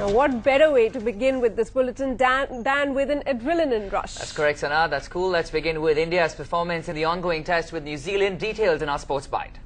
Now, what better way to begin with this bulletin than with an adrenaline rush? That's correct, Sana. That's cool. Let's begin with India's performance in the ongoing test with New Zealand. Details in our Sports Bite.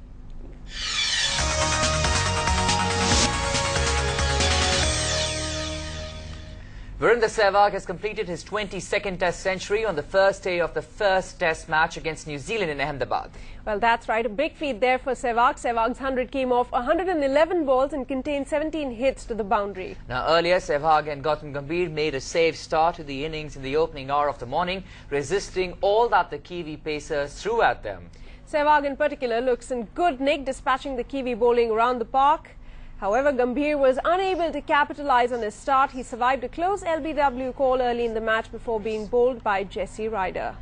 Virender Sehwag has completed his 22nd Test century on the first day of the first Test match against New Zealand in Ahmedabad. Well, that's right. A big feat there for Sehwag. Sehwag's 100 came off 111 balls and contained 17 hits to the boundary. Now, earlier, Sehwag and Gautam Gambhir made a safe start to the innings in the opening hour of the morning, resisting all that the Kiwi pacers threw at them. Sehwag in particular looks in good nick, dispatching the Kiwi bowling around the park. However, Gambhir was unable to capitalise on his start. He survived a close LBW call early in the match before being bowled by Jesse Ryder.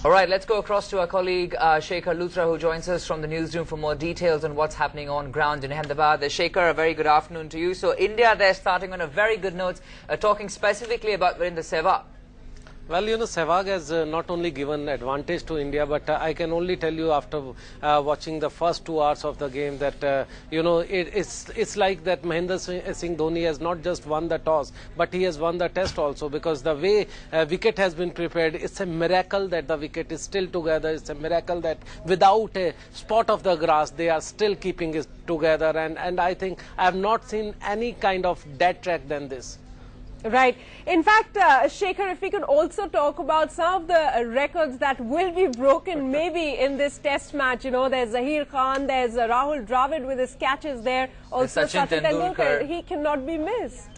All right, let's go across to our colleague Shekhar Luthra, who joins us from the newsroom for more details on what's happening on ground in Ahmedabad. Shekhar, a very good afternoon to you. So India, they're starting on a very good note, talking specifically about Virender Sehwag. Well, Sehwag has not only given advantage to India, but I can only tell you after watching the first 2 hours of the game that, it's like that Mahendra Singh Dhoni has not just won the toss, but he has won the test also, because the way wicket has been prepared, it's a miracle that the wicket is still together. It's a miracle that without a spot of the grass, they are still keeping it together. And I think I have not seen any kind of dead track than this. Right. In fact, Shekhar, if we could also talk about some of the records that will be broken maybe in this test match. There's Zaheer Khan, there's Rahul Dravid with his catches there. Also, Sachin Tendulkar, he cannot be missed.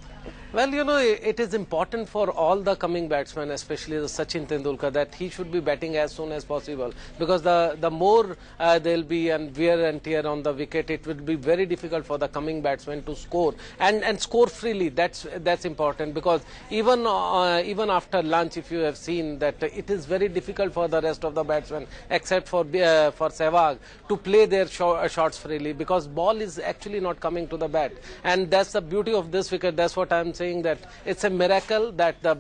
Well, it is important for all the coming batsmen, especially the Sachin Tendulkar, that he should be batting as soon as possible, because the more there will be and wear and tear on the wicket, it will be very difficult for the coming batsmen to score and score freely. That's important, because even after lunch, if you have seen that it is very difficult for the rest of the batsmen, except for Sehwag, to play their shots freely, because ball is actually not coming to the bat, and that's the beauty of this wicket. That's what I'm saying, that it's a miracle that the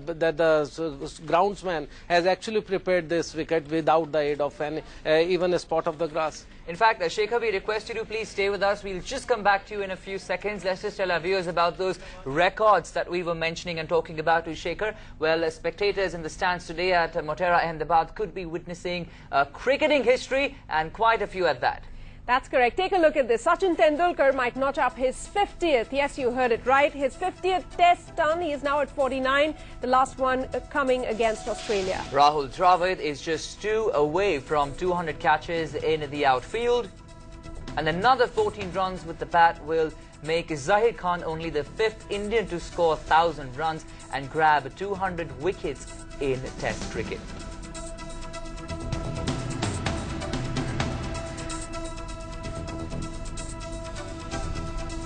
groundsman has actually prepared this wicket without the aid of even a spot of the grass. In fact, Shekhar, we request you to please stay with us. We'll just come back to you in a few seconds. Let's just tell our viewers about those records that we were mentioning and talking about to Shekhar. Well, spectators in the stands today at Motera Ahmedabad could be witnessing cricketing history, and quite a few at that. That's correct. Take a look at this. Sachin Tendulkar might notch up his 50th. Yes, you heard it right. His 50th test done. He is now at 49. The last one coming against Australia. Rahul Dravid is just 2 away from 200 catches in the outfield. And another 14 runs with the bat will make Zaheer Khan only the 5th Indian to score 1,000 runs and grab 200 wickets in Test cricket.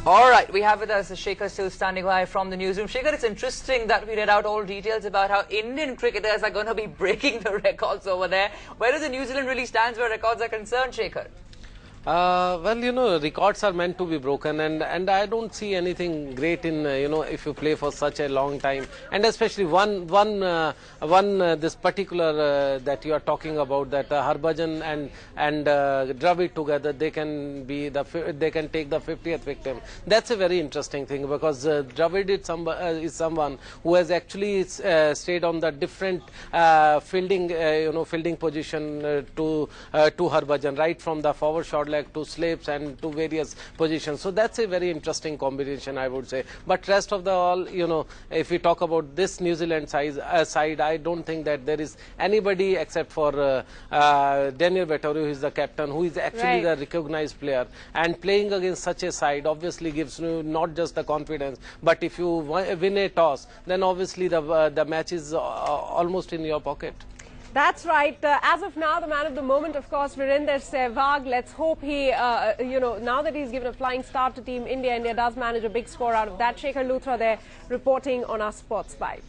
All right, we have with us Shekhar still standing by from the newsroom. Shekhar, it's interesting that we read out all details about how Indian cricketers are going to be breaking the records over there. Where does the New Zealand really stand where records are concerned, Shekhar? Well, records are meant to be broken, and I don't see anything great in, if you play for such a long time, and especially one this particular that you are talking about, that Harbhajan and Dravid together, they can take the 50th victim. That's a very interesting thing, because Dravid is someone who has actually stayed on the different fielding position to Harbhajan, right from the forward short leg to slips and to various positions. So that's a very interesting combination, I would say. But rest of the all, if we talk about this New Zealand side, I don't think that there is anybody except for Daniel Vettori, who is the captain, who is actually the recognized player. And playing against such a side obviously gives you not just the confidence, but if you win a toss, then obviously the match is almost in your pocket. That's right. As of now, the man of the moment, of course, Virender Sehwag. Let's hope he, now that he's given a flying start to Team India, India does manage a big score out of that. Shekhar Luthra there reporting on our Sports Bite.